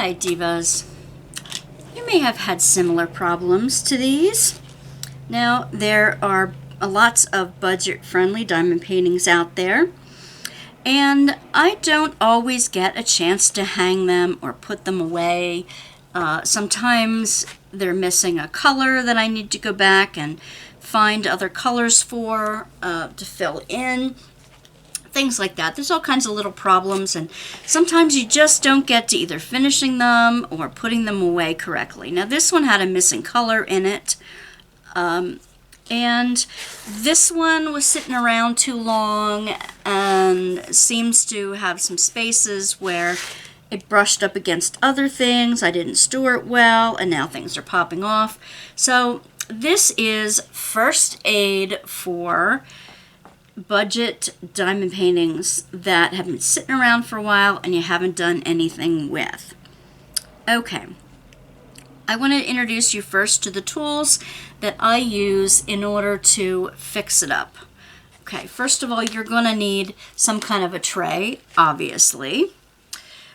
Hi Divas. You may have had similar problems to these. Now there are lots of budget-friendly diamond paintings out there, and I don't always get a chance to hang them or put them away. Sometimes they're missing a color that I need to go back and find other colors for to fill in. Things like that. There's all kinds of little problems, and sometimes you just don't get to either finishing them or putting them away correctly. Now this one had a missing color in it, and this one was sitting around too long and seems to have some spaces where it brushed up against other things. I didn't store it well, and now things are popping off. So this is first aid for budget diamond paintings that have been sitting around for a while and you haven't done anything with. Okay, I want to introduce you first to the tools that I use in order to fix it up. Okay, first of all, you're going to need some kind of a tray, obviously.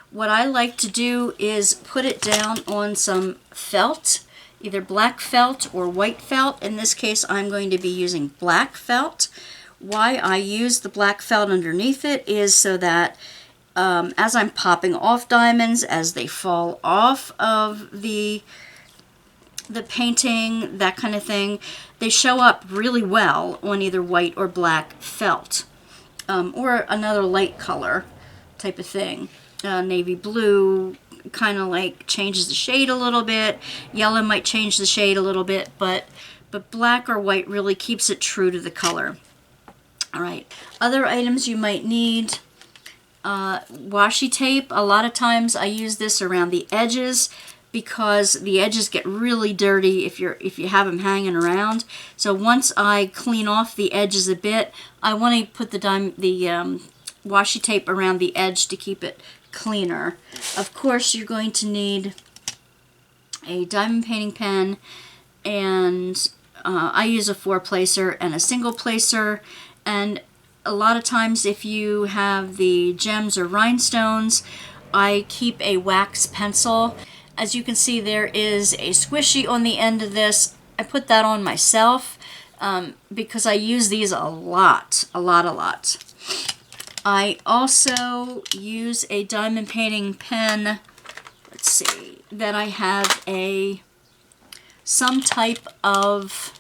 What I like to do is put it down on some felt, either black felt or white felt. In this case, I'm going to be using black felt. Why I use the black felt underneath it is so that as I'm popping off diamonds, as they fall off of the painting, that kind of thing, they show up really well on either white or black felt, or another light color type of thing. Navy blue kind of like changes the shade a little bit. Yellow might change the shade a little bit, but black or white really keeps it true to the color. All right, other items you might need, washi tape. A lot of times I use this around the edges because the edges get really dirty if you have them hanging around. So once I clean off the edges a bit, I want to put the washi tape around the edge to keep it cleaner. Of course, you're going to need a diamond painting pen, and I use a 4-placer and a single placer. And a lot of times if you have the gems or rhinestones, I keep a wax pencil. As you can see, there is a squishy on the end of this. I put that on myself because I use these a lot. I also use a diamond painting pen, let's see, that I have some type of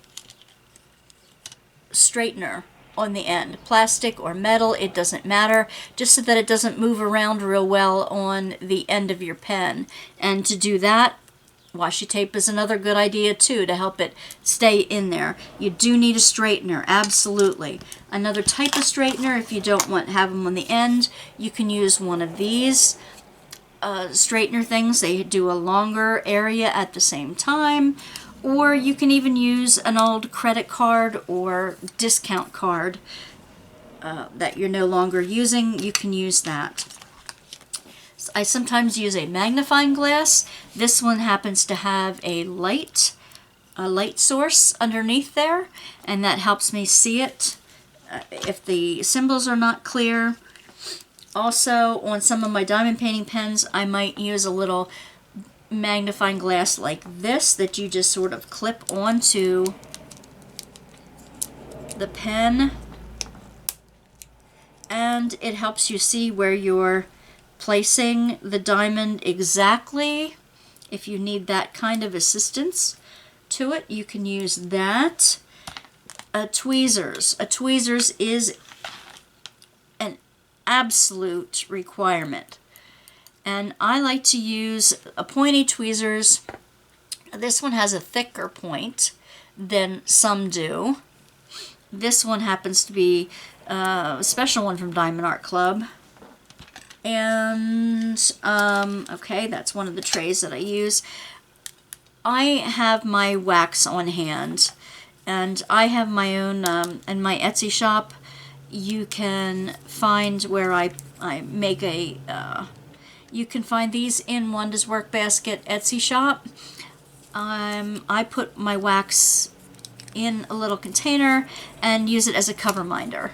straightener on the end, plastic or metal, it doesn't matter, just so that it doesn't move around real well on the end of your pen. And to do that, washi tape is another good idea too, to help it stay in there. You do need a straightener, absolutely. Another type of straightener, if you don't have them on the end, you can use one of these straightener things. They do a longer area at the same time. Or you can even use an old credit card or discount card that you're no longer using. You can use that. So I sometimes use a magnifying glass. This one happens to have a light source underneath there, and that helps me see it if the symbols are not clear. Also, on some of my diamond painting pens, I might use a little magnifying glass like this that you just sort of clip onto the pen, and it helps you see where you're placing the diamond exactly. If you need that kind of assistance to it, you can use that. Tweezers. A tweezers is an absolute requirement. And I like to use pointy tweezers. This one has a thicker point than some do. This one happens to be a special one from Diamond Art Club. And, okay, that's one of the trays that I use. I have my wax on hand, and I have my own, in my Etsy shop, you can find where I make a, you can find these in Wandasworkbasket Etsy shop. I put my wax in a little container and use it as a cover minder.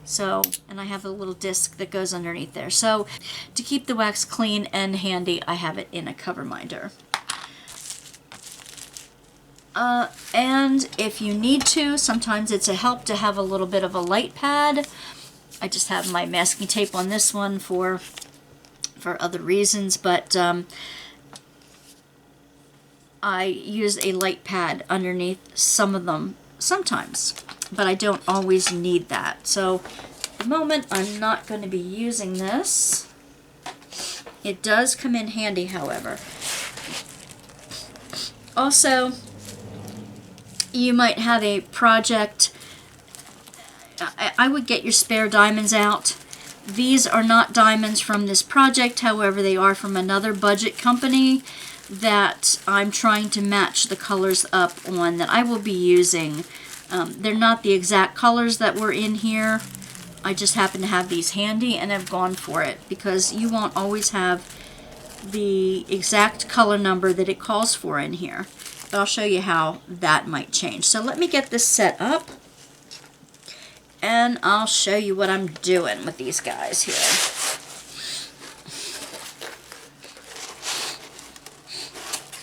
So, and I have a little disc that goes underneath there. So to keep the wax clean and handy, I have it in a cover minder. And if you need to, sometimes it's a help to have a little bit of a light pad. I just have my masking tape on this one for other reasons, but I use a light pad underneath some of them sometimes, but I don't always need that. So at the moment I'm not going to be using this. It does come in handy, however. Also, you might have a project. I would get your spare diamonds out. These are not diamonds from this project, however they are from another budget company that I'm trying to match the colors up on that I will be using. They're not the exact colors that were in here. I just happen to have these handy and have gone for it because you won't always have the exact color number that it calls for in here. But I'll show you how that might change. So let me get this set up and I'll show you what I'm doing with these guys here.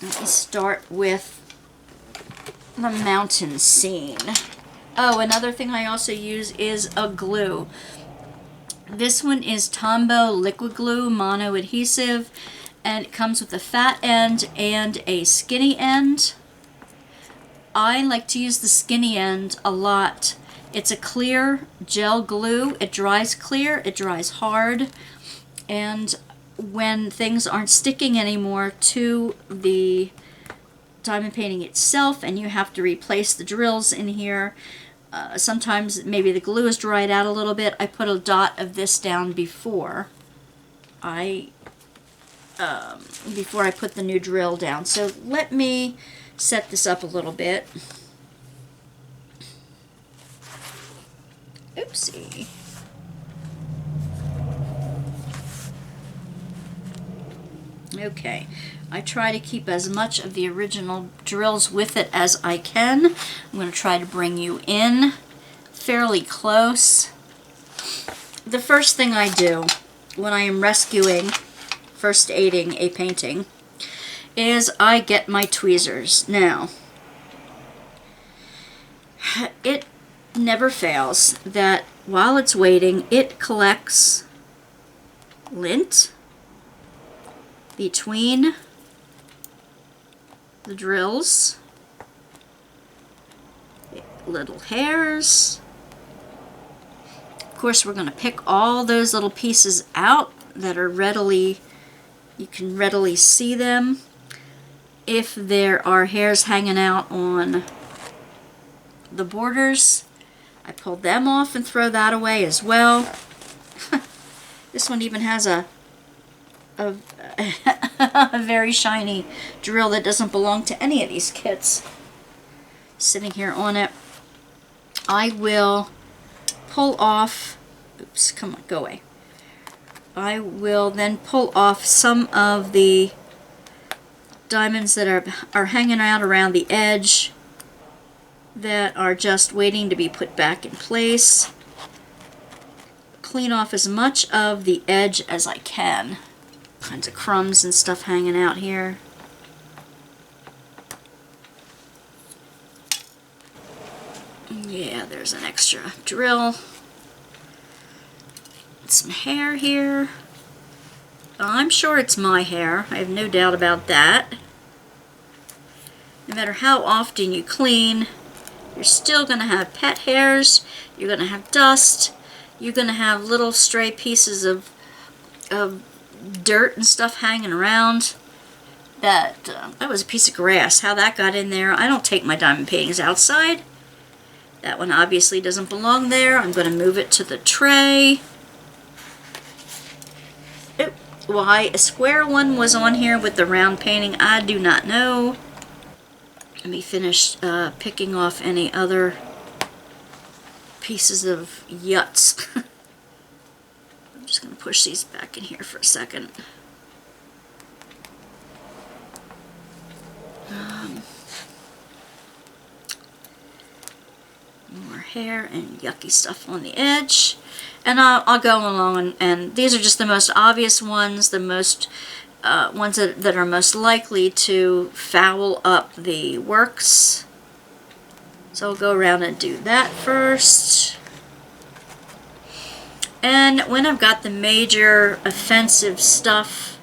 Let me start with the mountain scene. Oh, another thing I also use is a glue. This one is Tombow liquid glue, mono adhesive, and it comes with a fat end and a skinny end. I like to use the skinny end a lot. It's a clear gel glue. It dries clear, it dries hard, and when things aren't sticking anymore to the diamond painting itself and you have to replace the drills in here, sometimes maybe the glue is dried out a little bit, I put a dot of this down before I put the new drill down. So let me set this up a little bit. Oopsie. Okay, I try to keep as much of the original drills with it as I can. I'm going to try to bring you in fairly close. The first thing I do when I am rescuing, first aiding a painting, is I get my tweezers. Now, it never fails that while it's waiting, it collects lint between the drills, little hairs. Of course, we're going to pick all those little pieces out that are you can readily see them. If there are hairs hanging out on the borders, I pull them off and throw that away as well. This one even has a very shiny drill that doesn't belong to any of these kits sitting here on it. I will pull off, oops, come on, go away. I will then pull off some of the diamonds that are hanging out around the edge that are just waiting to be put back in place. Clean off as much of the edge as I can. Kinds of crumbs and stuff hanging out here. Yeah, there's an extra drill. Some hair here. I'm sure it's my hair. I have no doubt about that. No matter how often you clean, you're still going to have pet hairs. You're going to have dust. You're going to have little stray pieces of dirt and stuff hanging around. That was a piece of grass. How that got in there. I don't take my diamond paintings outside. That one obviously doesn't belong there. I'm going to move it to the tray. Why a square one was on here with the round painting, I do not know. Let me finish picking off any other pieces of yuts. I'm just going to push these back in here for a second. More hair and yucky stuff on the edge. And I'll go along and these are just the most obvious ones, the most ones that are most likely to foul up the works. So I'll go around and do that first. And when I've got the major offensive stuff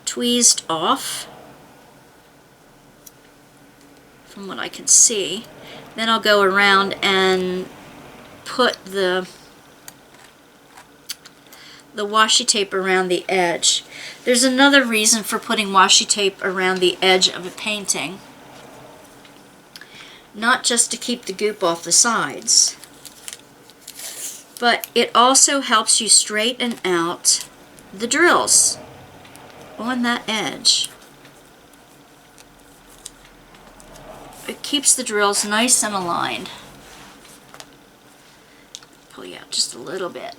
tweezed off, from what I can see, then I'll go around and put the washi tape around the edge. There's another reason for putting washi tape around the edge of a painting. Not just to keep the goop off the sides, but it also helps you straighten out the drills on that edge. It keeps the drills nice and aligned. Pull you out just a little bit.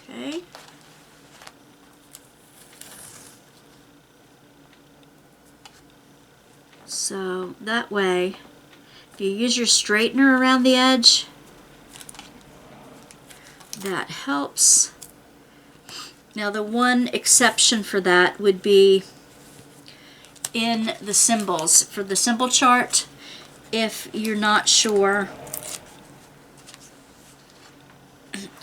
Okay. So that way, if you use your straightener around the edge, that helps. Now the one exception for that would be in the symbols. For the symbol chart, if you're not sure,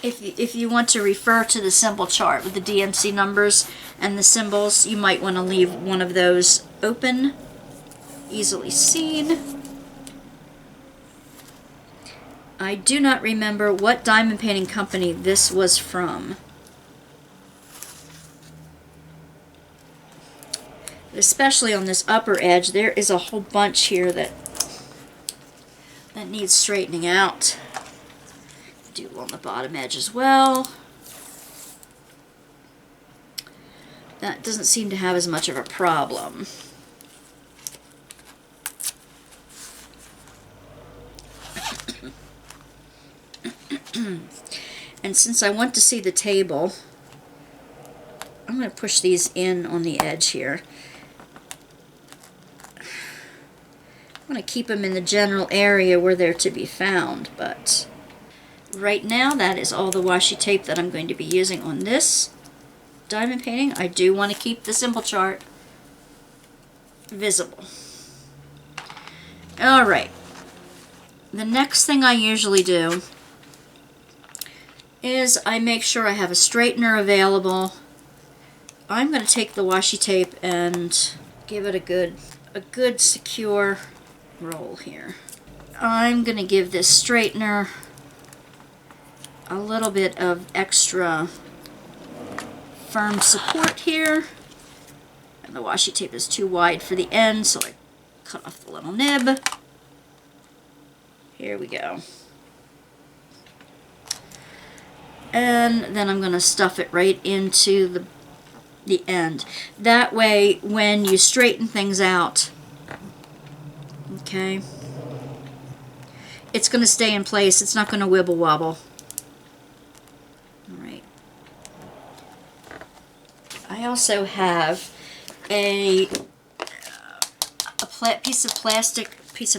if you want to refer to the symbol chart with the DMC numbers and the symbols, you might want to leave one of those open, easily seen. I do not remember what diamond painting company this was from. Especially on this upper edge, there is a whole bunch here that needs straightening out. Do on the bottom edge as well. That doesn't seem to have as much of a problem. And since I want to see the table, I'm going to push these in on the edge here. I'm going to keep them in the general area where they're to be found, but right now that is all the washi tape that I'm going to be using on this diamond painting. I do want to keep the symbol chart visible. Alright, the next thing I usually do is I make sure I have a straightener available. I'm going to take the washi tape and give it a good secure roll here. I'm going to give this straightener a little bit of extra firm support here. And the washi tape is too wide for the end, so I cut off the little nib. Here we go. And then I'm going to stuff it right into the end. That way, when you straighten things out, okay, it's going to stay in place. It's not going to wibble wobble. All right. I also have a piece of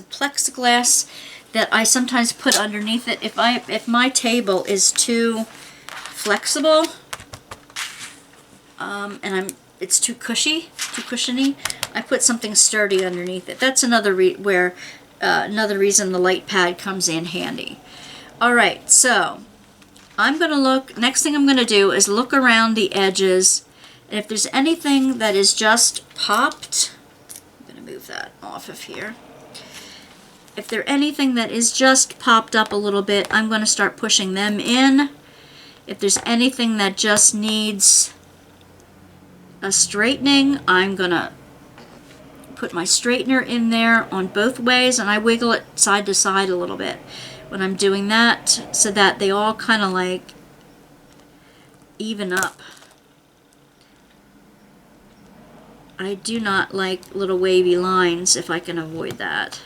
plexiglass that I sometimes put underneath it. If my table is too flexible, and it's too cushiony, I put something sturdy underneath it. That's another another reason the light pad comes in handy. All right, so I'm going to look. Next thing I'm going to do is look around the edges, and if there's anything that is just popped, I'm going to move that off of here. If there's anything that is just popped up a little bit, I'm going to start pushing them in. If there's anything that just needs a straightening, I'm going to put my straightener in there on both ways, and I wiggle it side to side a little bit when I'm doing that, so that they all kind of like even up. I do not like little wavy lines if I can avoid that.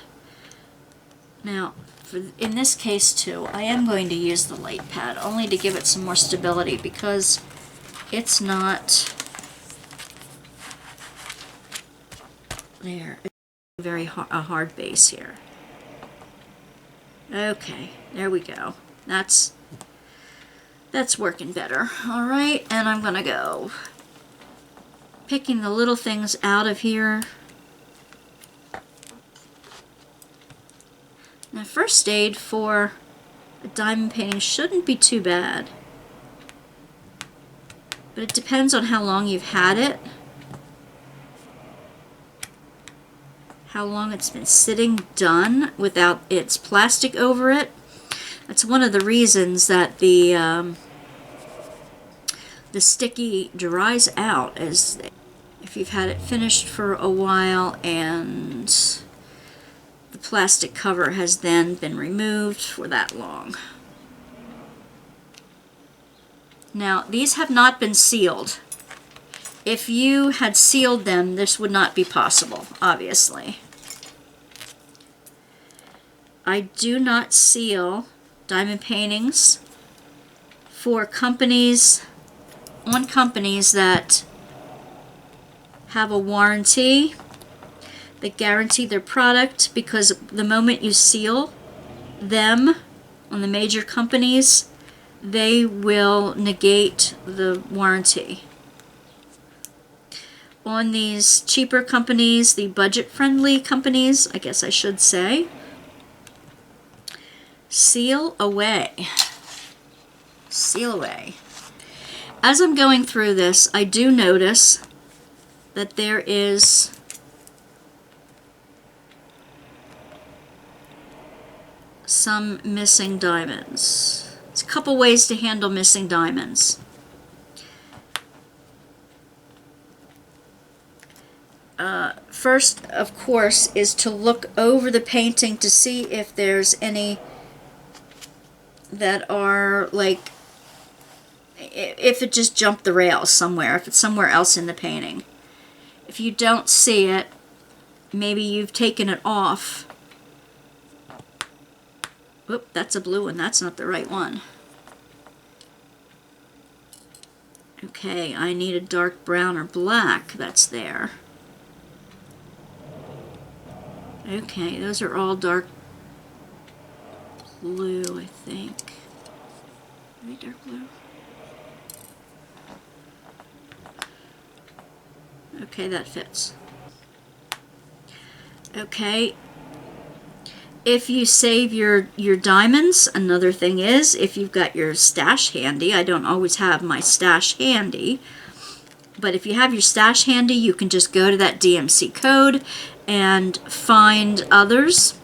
Now, in this case too, I am going to use the light pad only to give it some more stability, because it's not there. It's a hard base here. Okay, there we go. That's working better. All right, and I'm gonna go picking the little things out of here. Now, first aid for a diamond painting shouldn't be too bad, but it depends on how long you've had it, how long it's been sitting done without its plastic over it. That's one of the reasons that the sticky dries out, is if you've had it finished for a while and the plastic cover has then been removed for that long. Now, these have not been sealed. If you had sealed them, this would not be possible, obviously. I do not seal diamond paintings for companies, on companies that have a warranty, that guarantee their product, because the moment you seal them on the major companies, they will negate the warranty. On these cheaper companies, the budget-friendly companies, I guess I should say, seal away. Seal away. As I'm going through this, I do notice that there is some missing diamonds. It's a couple ways to handle missing diamonds. First, of course, is to look over the painting to see if there's any that are, like, if it just jumped the rails somewhere, if it's somewhere else in the painting. If you don't see it, maybe you've taken it off. Oop, that's a blue one. That's not the right one. Okay, I need a dark brown or black that's there. Okay, those are all dark blue, I think. Maybe dark blue. Okay, that fits. Okay, if you save your diamonds, another thing is, if you've got your stash handy, I don't always have my stash handy, but if you have your stash handy, you can just go to that DMC code and find others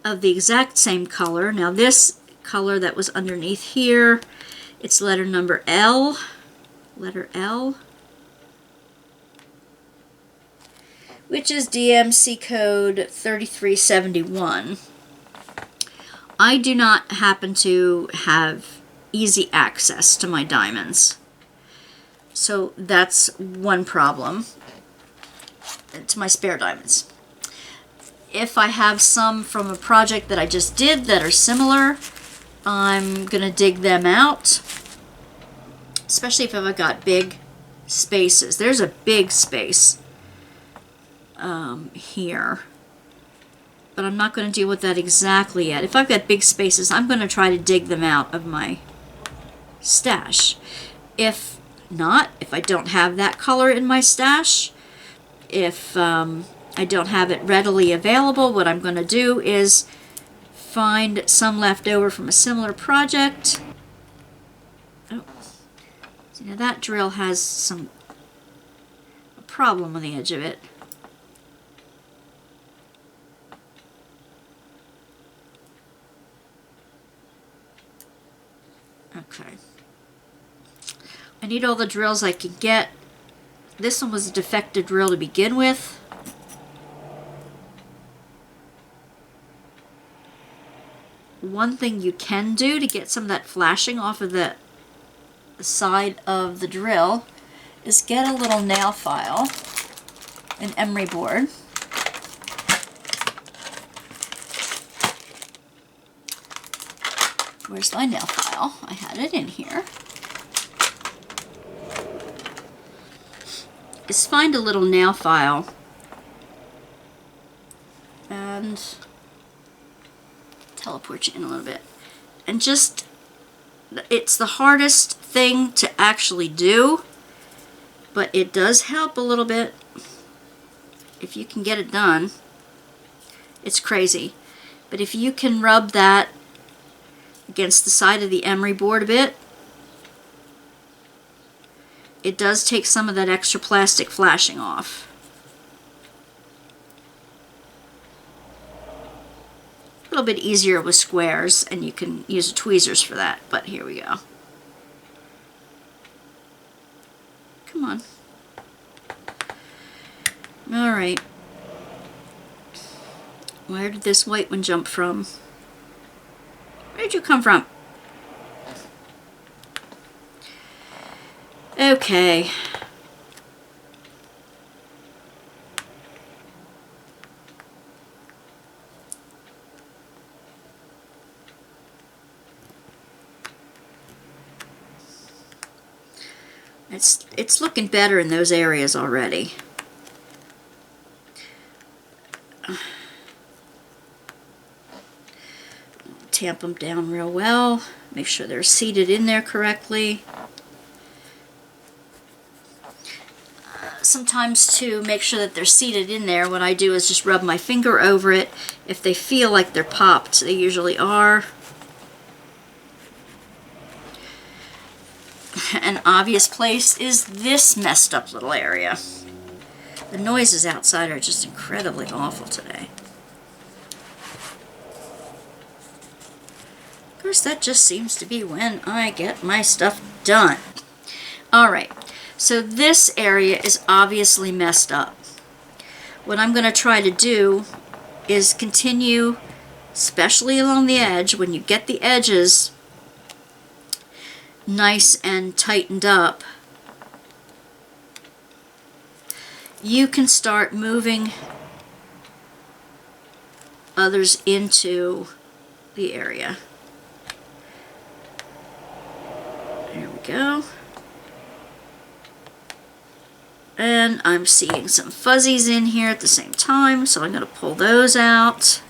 of the exact same color. Now this color that was underneath here, it's letter number L, letter L, which is DMC code 3371. I do not happen to have easy access to my diamonds, so that's one problem to my spare diamonds. If I have some from a project that I just did that are similar, I'm gonna dig them out, especially if I've got big spaces. There's a big space here, but I'm not going to deal with that exactly yet. If I've got big spaces, I'm going to try to dig them out of my stash. If not, if I don't have that color in my stash, if I don't have it readily available, what I'm going to do is find some left over from a similar project. Oh, see, now that drill has a problem on the edge of it. Okay. I need all the drills I can get. This one was a defective drill to begin with. One thing you can do to get some of that flashing off of the side of the drill is get a little nail file, an emery board. Where's my nail file? I had it in here. Is find a little nail file and support you in a little bit. And just, it's the hardest thing to actually do, but it does help a little bit if you can get it done. It's crazy. But if you can rub that against the side of the emery board a bit, it does take some of that extra plastic flashing off. A little bit easier with squares, and you can use tweezers for that, but here we go. Come on. All right. Where did this white one jump from? Where did you come from? Okay. It's looking better in those areas already. Tamp them down real well. Make sure they're seated in there correctly. Sometimes to make sure that they're seated in there, what I do is just rub my finger over it. If they feel like they're popped, they usually are. An obvious place is this messed up little area. The noises outside are just incredibly awful today. Of course, that just seems to be when I get my stuff done. Alright, so this area is obviously messed up. What I'm going to try to do is continue, especially along the edge, when you get the edges nice and tightened up, you can start moving others into the area. There we go. And I'm seeing some fuzzies in here at the same time, so I'm going to pull those out.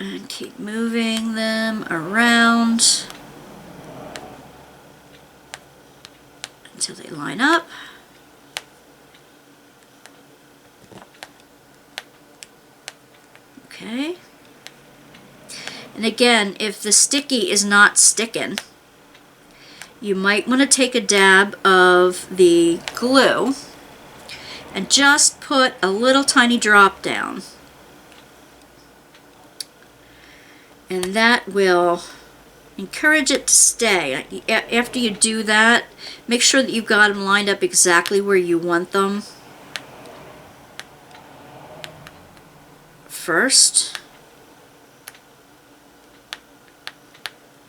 And keep moving them around until they line up. Okay. And again, if the sticky is not sticking, you might want to take a dab of the glue and just put a little tiny drop down. And that will encourage it to stay. After you do that, make sure that you've got them lined up exactly where you want them first.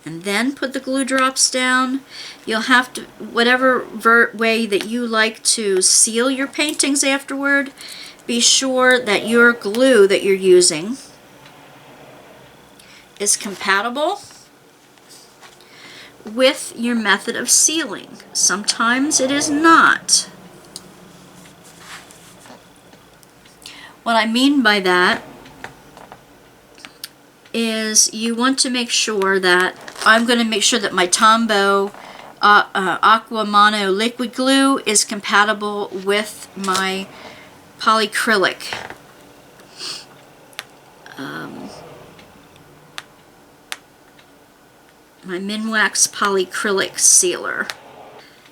And then put the glue drops down. You'll have to, whatever way that you like to seal your paintings afterward, be sure that your glue that you're using is compatible with your method of sealing. Sometimes it is not. What I mean by that is you want to make sure that, I'm going to make sure that my Tombow Aqua Mono liquid glue is compatible with my polycrylic. My Minwax polycrylic sealer.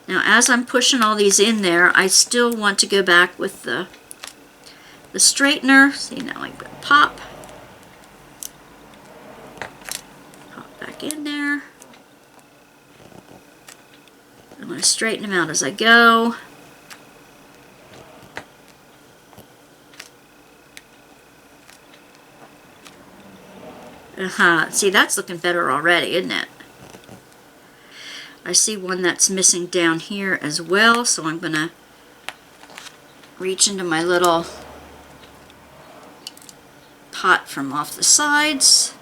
Now as I'm pushing all these in there, I still want to go back with the straightener. See, now I'm going to pop back in there. I'm going to straighten them out as I go. See, that's looking better already, isn't it? I see one that's missing down here as well, so I'm going to reach into my little pot from off the sides.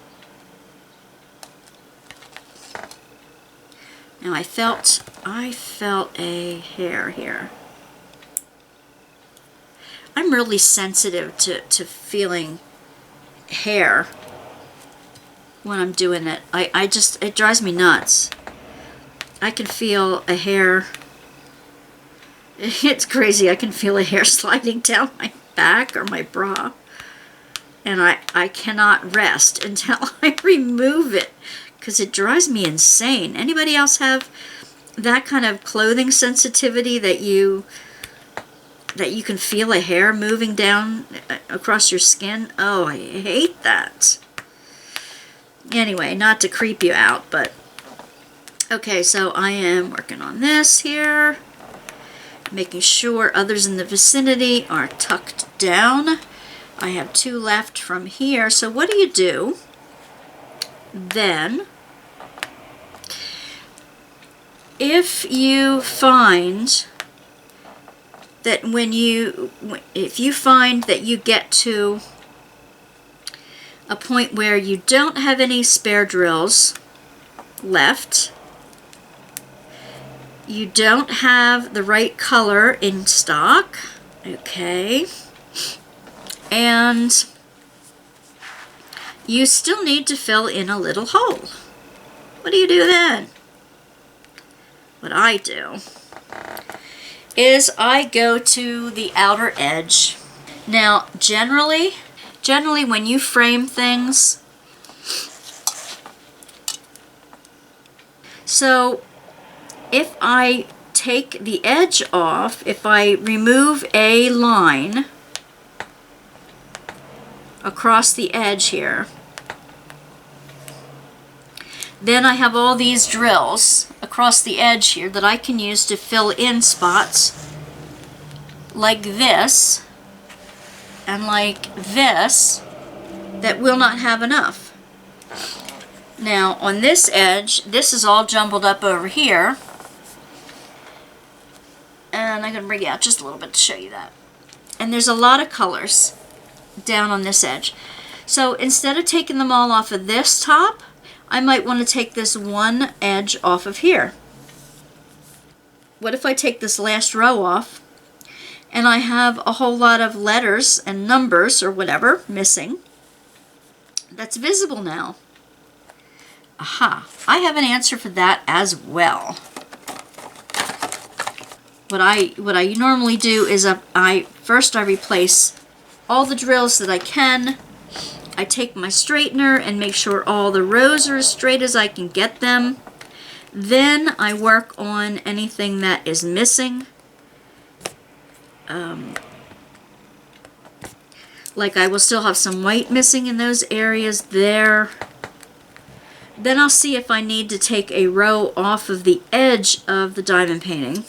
Now I felt a hair here. I'm really sensitive to feeling hair when I'm doing it. It drives me nuts. I can feel a hair. It's crazy. I can feel a hair sliding down my back or my bra. And I cannot rest until I remove it because it drives me insane. Anybody else have that kind of clothing sensitivity that you can feel a hair moving down across your skin? Oh, I hate that. Anyway, not to creep you out, but okay, so I am working on this here, making sure others in the vicinity are tucked down. I have 2 left from here. So what do? Then, if you find that if you find that you get to a point where you don't have any spare drills left, you don't have the right color in stock, okay, and you still need to fill in a little hole. What do you do then? What I do is I go to the outer edge. Now, generally when you frame things, so if I take the edge off, if I remove a line across the edge here, then I have all these drills across the edge here that I can use to fill in spots like this and like this that will not have enough. Now on this edge, this is all jumbled up over here, and I'm going to bring it out just a little bit to show you that. And there's a lot of colors down on this edge. So instead of taking them all off of this top, I might want to take this one edge off of here. What if I take this last row off and I have a whole lot of letters and numbers or whatever missing? That's visible now. Aha, I have an answer for that as well. What I normally do is first I replace all the drills that I can. I take my straightener and make sure all the rows are as straight as I can get them. Then I work on anything that is missing. Like I will still have some white missing in those areas there. Then I'll see if I need to take a row off of the edge of the diamond painting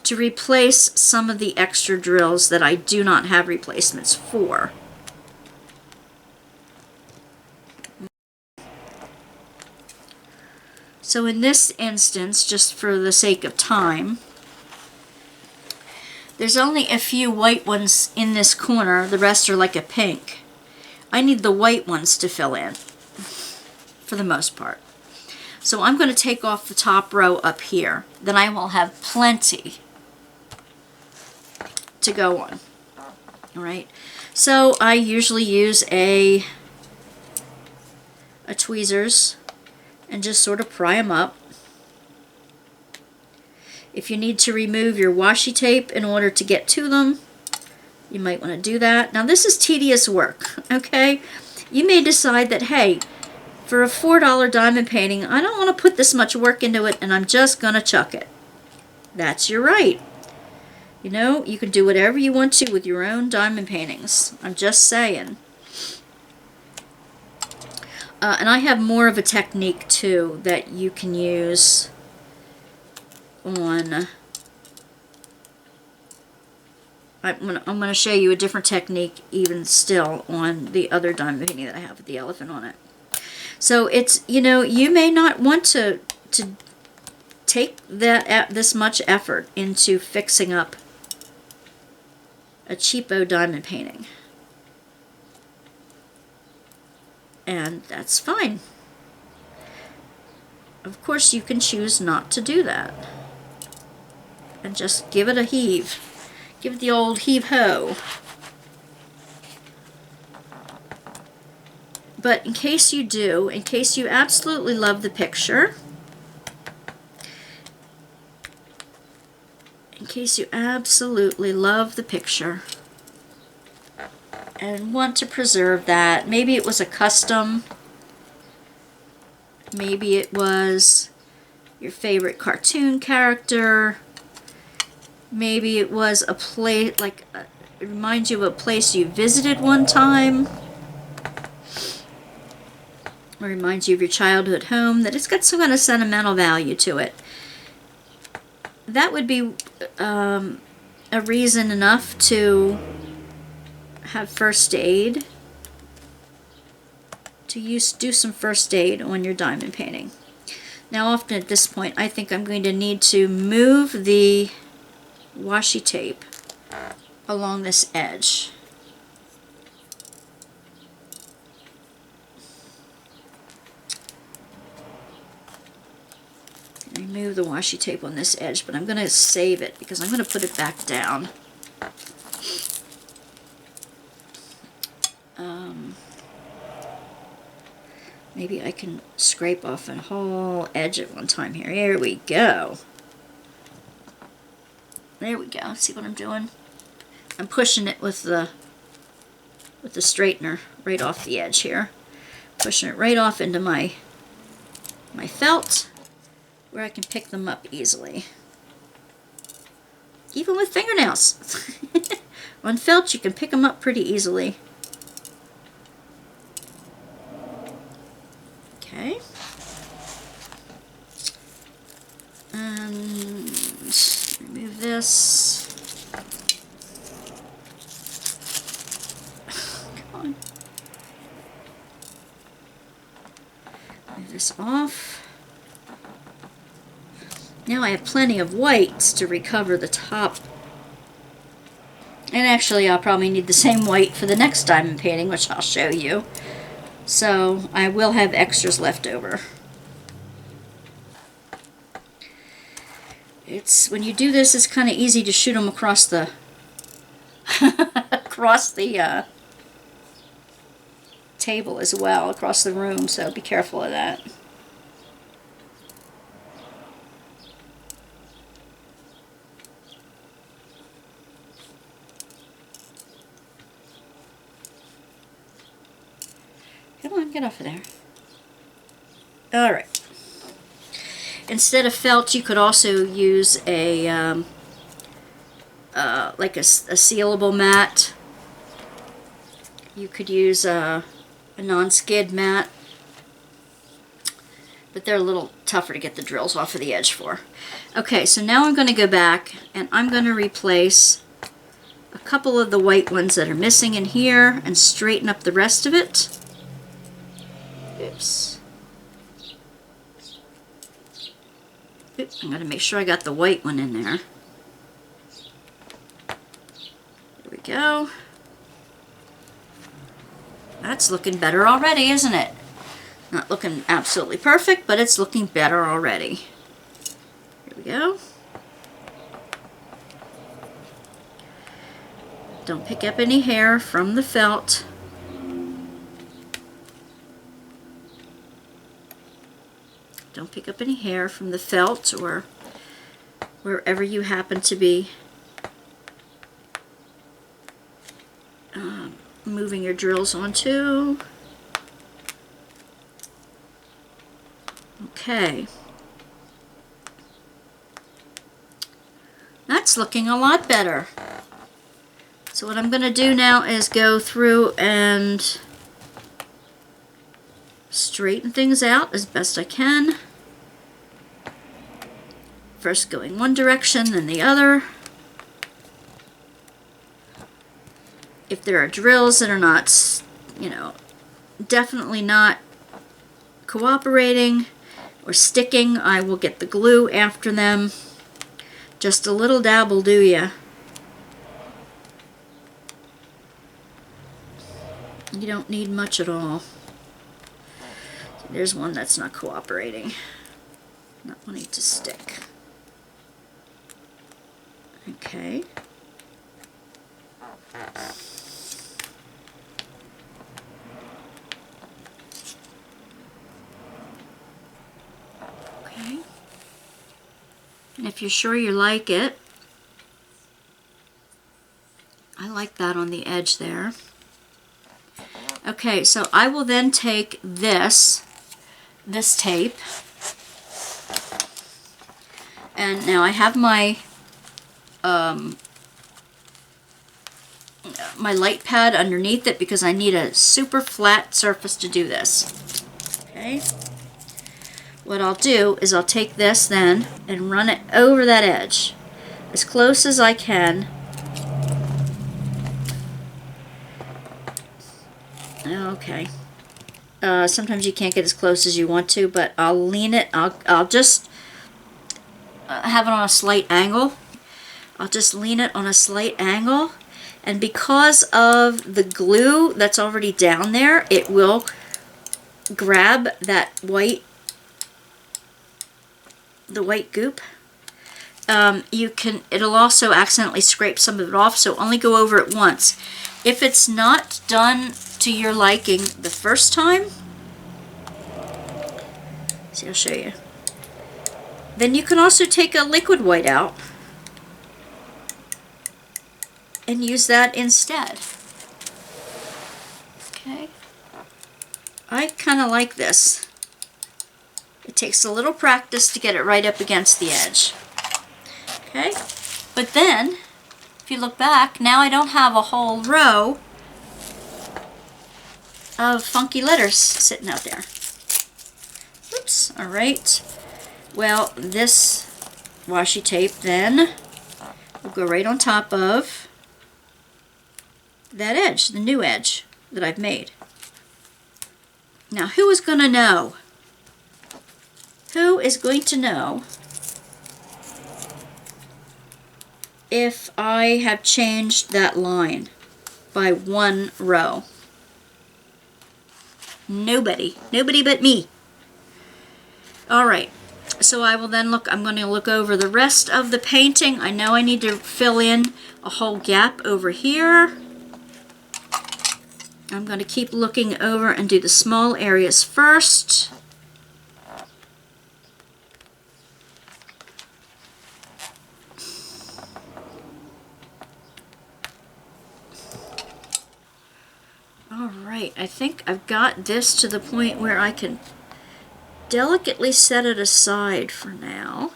to replace some of the extra drills that I do not have replacements for. So in this instance, just for the sake of time, there's only a few white ones in this corner. The rest are like a pink. I need the white ones to fill in for the most part. So I'm going to take off the top row up here. Then I will have plenty to go on. All right. So I usually use a tweezers and just sort of pry them up. If you need to remove your washi tape in order to get to them, you might want to do that. Now this is tedious work, okay? You may decide that, hey, for a $4 diamond painting, I don't want to put this much work into it and I'm just going to chuck it. That's your right. You know, you can do whatever you want to with your own diamond paintings. I'm just saying. And I have more of a technique too that you can use on. I'm going to show you a different technique even still on the other diamond painting that I have with the elephant on it. So it's, you know, you may not want to take this much effort into fixing up a cheapo diamond painting. And that's fine. Of course, you can choose not to do that. And just give it a heave. Give it the old heave-ho. But in case you do, in case you absolutely love the picture, in case you absolutely love the picture and want to preserve that, maybe it was a custom, maybe it was your favorite cartoon character, maybe it was a place, like, it reminds you of a place you visited one time, or reminds you of your childhood home, that it's got some kind of sentimental value to it. That would be a reason enough to have first aid, to do some first aid on your diamond painting. Now often at this point I think I'm going to need to move the washi tape along this edge. Remove the washi tape on this edge, but I'm going to save it because I'm going to put it back down. Maybe I can scrape off a whole edge at one time here. Here we go. There we go. See what I'm doing? I'm pushing it with the straightener right off the edge here. Pushing it right off into my felt, where I can pick them up easily. Even with fingernails. On felt you can pick them up pretty easily. Okay. And remove this. Come on. Move this off. Now I have plenty of whites to recover the top. And actually I'll probably need the same white for the next diamond painting, which I'll show you. So I will have extras left over. When you do this, it's kind of easy to shoot them across the table as well, across the room, so be careful of that. Come on, get off of there. Alright. Instead of felt, you could also use a like a sealable mat. You could use a non-skid mat, but they're a little tougher to get the drills off of the edge for. Okay, so now I'm going to go back and I'm going to replace a couple of the white ones that are missing in here and straighten up the rest of it. Oops. Oops, I'm going to make sure I got the white one in there. There we go. That's looking better already, isn't it? Not looking absolutely perfect, but it's looking better already. Here we go. Don't pick up any hair from the felt. Don't pick up any hair from the felt or wherever you happen to be moving your drills onto. Okay. That's looking a lot better. So what I'm going to do now is go through and straighten things out as best I can. First going one direction, then the other. If there are drills that are not, definitely not cooperating or sticking, I will get the glue after them. Just a little dab will do ya. You don't need much at all. There's one that's not cooperating, not wanting to stick. Okay. And if you're sure you like it, I like that on the edge there. Okay, so I will then take this tape, and now I have my my light pad underneath it because I need a super flat surface to do this. Okay. What I'll do is I'll take this then and run it over that edge as close as I can. Okay. Sometimes you can't get as close as you want to, but I'll lean it. I'll just have it on a slight angle. I'll just lean it on a slight angle, and because of the glue that's already down there, it will grab that white goop. It'll also accidentally scrape some of it off, so only go over it once. If it's not done to your liking the first time, see, I'll show you. Then you can also take a liquid white out and use that instead. Okay. I kind of like this. It takes a little practice to get it right up against the edge. Okay, but then, if you look back, now I don't have a whole row of funky letters sitting out there. Oops, all right. Well, this washi tape then will go right on top of that edge, the new edge that I've made. Now, who is going to know? Who is going to know if I have changed that line by one row? Nobody. Nobody but me. All right. So I will then I'm going to look over the rest of the painting. I know I need to fill in a whole gap over here. I'm going to keep looking over and do the small areas first. All right, I think I've got this to the point where I can delicately set it aside for now.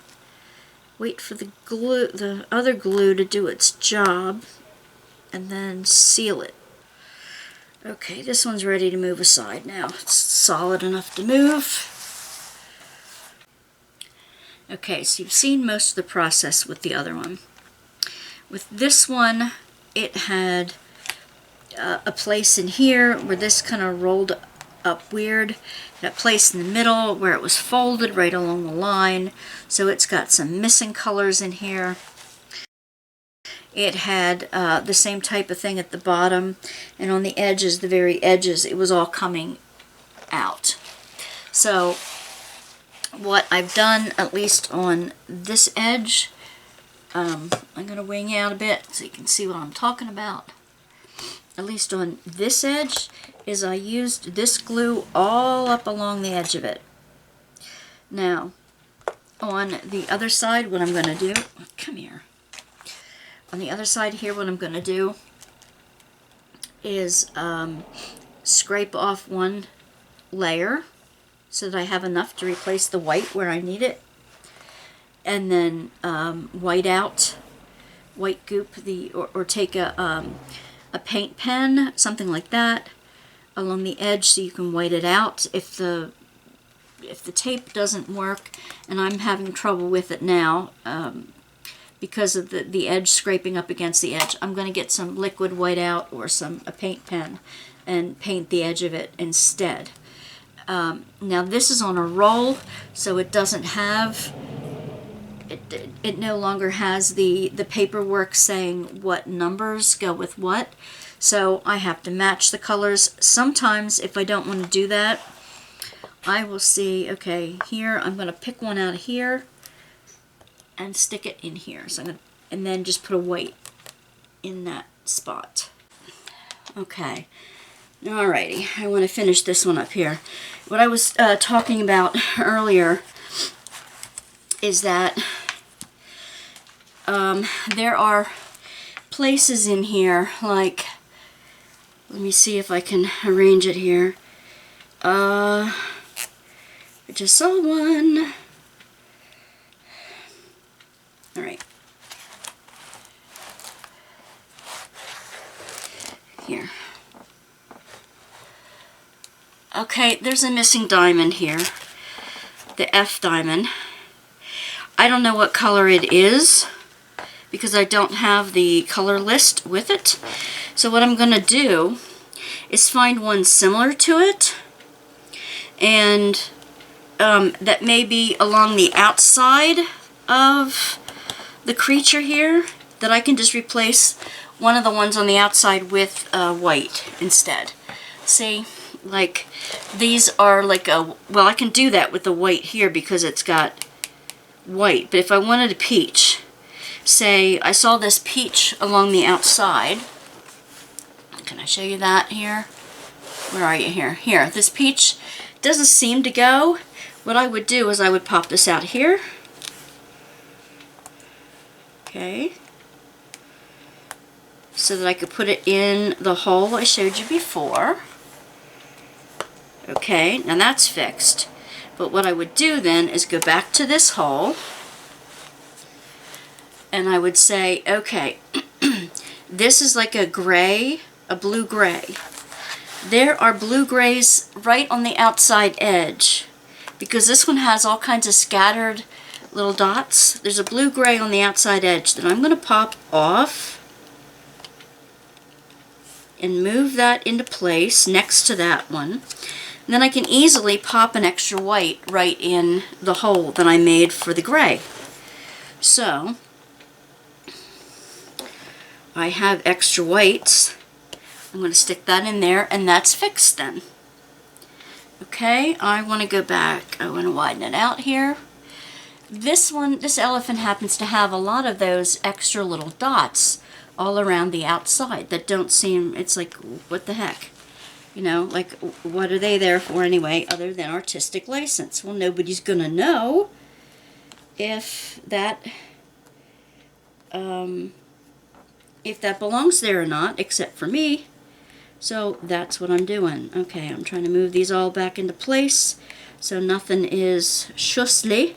Wait for the glue, the other glue, to do its job, and then seal it. Okay, this one's ready to move aside now. It's solid enough to move. Okay, so you've seen most of the process with the other one. With this one, it had a place in here where this kind of rolled up weird. That place in the middle where it was folded right along the line. So it's got some missing colors in here. It had the same type of thing at the bottom, and on the edges, the very edges, it was all coming out. So what I've done, at least on this edge, I'm going to wing out a bit so you can see what I'm talking about. At least on this edge, is I used this glue all up along the edge of it. Now, on the other side, what I'm going to do, come here. On the other side here, what I'm going to do is scrape off one layer so that I have enough to replace the white where I need it. And then white goop, or take a paint pen, something like that, along the edge so you can white it out. If the tape doesn't work, and I'm having trouble with it now, because of the edge scraping up against the edge, I'm going to get some liquid whiteout or a paint pen and paint the edge of it instead. Now this is on a roll, so it doesn't have, it no longer has the paperwork saying what numbers go with what, so I have to match the colors. Sometimes if I don't want to do that, I will see, okay, here I'm going to pick one out of here and stick it in here. So I'm going to, and then just put a white in that spot. Okay, alrighty, I want to finish this one up here. What I was talking about earlier is that there are places in here, like, let me see if I can arrange it here. I just saw one. All right. Here. Okay, there's a missing diamond here. The F diamond. I don't know what color it is because I don't have the color list with it. So what I'm going to do is find one similar to it, and that may be along the outside of the creature here, that I can just replace one of the ones on the outside with white instead. See, like these are like a, well, I can do that with the white here because it's got white, but if I wanted a peach, say I saw this peach along the outside, can I show you that here? Where are you here? Here, this peach doesn't seem to go. What I would do is I would pop this out here. Okay. So that I could put it in the hole I showed you before. Okay, now that's fixed. But what I would do then is go back to this hole, and I would say, okay, this is like a gray, a blue-gray. There are blue-grays right on the outside edge, because this one has all kinds of scattered little dots. There's a blue-gray on the outside edge that I'm going to pop off and move that into place next to that one. And then I can easily pop an extra white right in the hole that I made for the gray. So I have extra whites. I'm going to stick that in there, and that's fixed then. Okay, I want to go back. I want to widen it out here. This one, this elephant happens to have a lot of those extra little dots all around the outside that don't seem, it's like, what the heck? You know, like, what are they there for anyway, other than artistic license? Well, nobody's going to know if that belongs there or not, except for me. So that's what I'm doing. Okay, I'm trying to move these all back into place so nothing is schussly,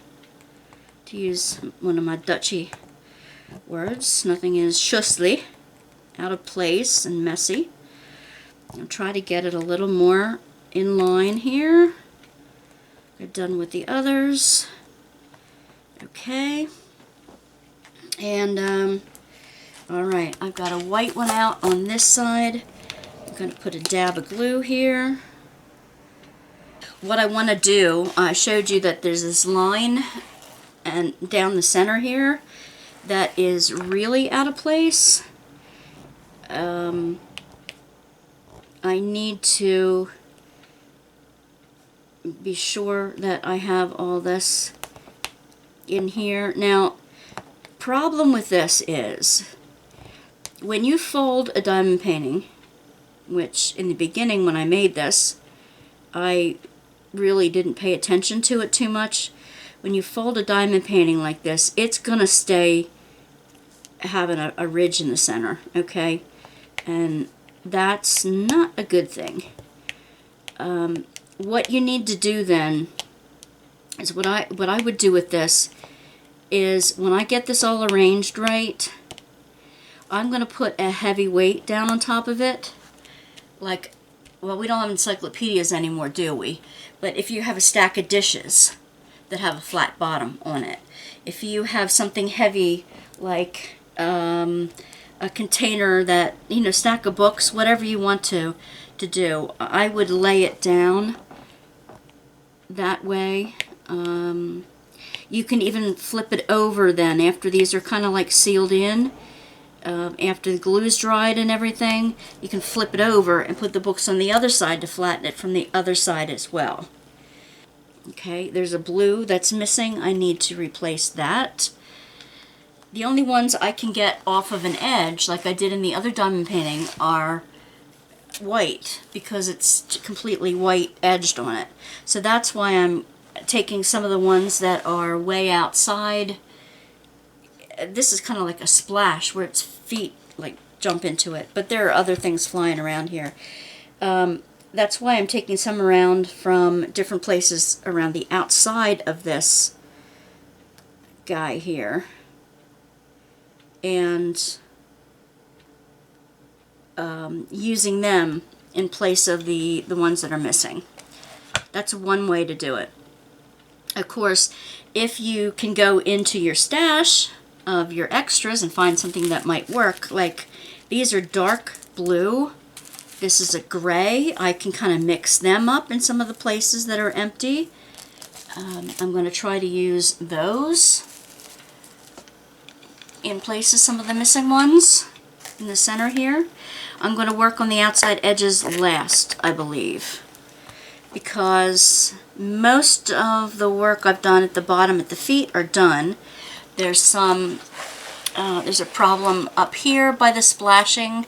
to use one of my Dutchy words. Nothing is schussly, out of place and messy. I'll try to get it a little more in line here. We're done with the others. Okay. And, alright, I've got a white one out on this side. I'm going to put a dab of glue here. What I want to do, I showed you that there's this line and down the center here that is really out of place. I need to be sure that I have all this in here. Now, problem with this is when you fold a diamond painting, which in the beginning when I made this, I really didn't pay attention to it too much. When you fold a diamond painting like this, it's going to stay having a ridge in the center, okay? And that's not a good thing. What you need to do then is what I would do with this is when I get this all arranged right, I'm going to put a heavy weight down on top of it. Like, well, we don't have encyclopedias anymore, do we? But if you have a stack of dishes that have a flat bottom on it, if you have something heavy like a container that, you know, stack of books, whatever you want to do, I would lay it down that way. You can even flip it over then after these are kind of like sealed in. After the glue's dried and everything, you can flip it over and put the books on the other side to flatten it from the other side as well. Okay, there's a blue that's missing. I need to replace that. The only ones I can get off of an edge, like I did in the other diamond painting, are white, because it's completely white edged on it. So that's why I'm taking some of the ones that are way outside this is kind of like a splash where its feet like jump into it, but there are other things flying around here. That's why I'm taking some around from different places around the outside of this guy here, and using them in place of the ones that are missing. That's one way to do it. Of course, if you can go into your stash of your extras and find something that might work, like these are dark blue, this is a gray, I can kind of mix them up in some of the places that are empty. I'm going to try to use those in place of some of the missing ones in the center here. I'm going to work on the outside edges last, I believe, because most of the work I've done at the bottom at the feet are done. There's some, there's a problem up here by the splashing,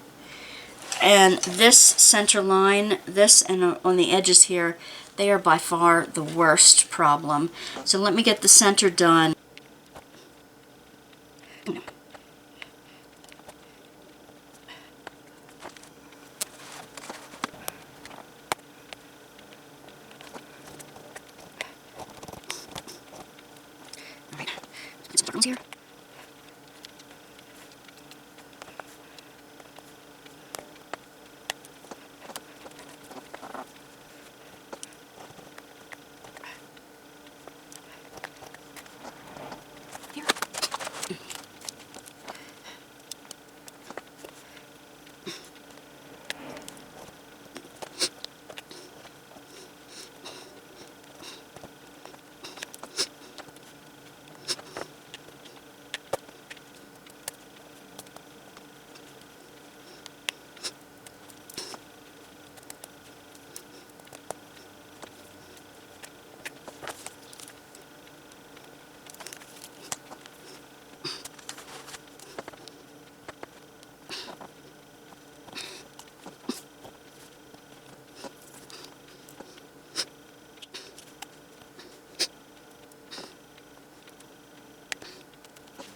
and this center line, this and on the edges here, they are by far the worst problem. So let me get the center done. Here. Here.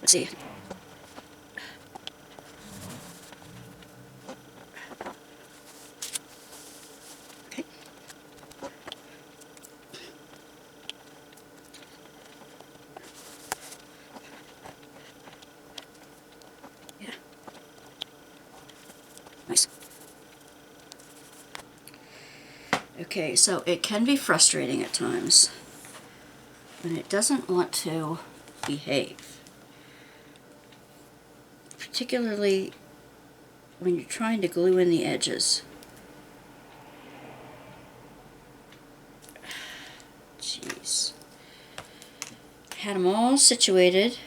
Let's see. Okay. Yeah. Nice. Okay, so it can be frustrating at times when it doesn't want to behave. Particularly when you're trying to glue in the edges. Jeez. Had them all situated,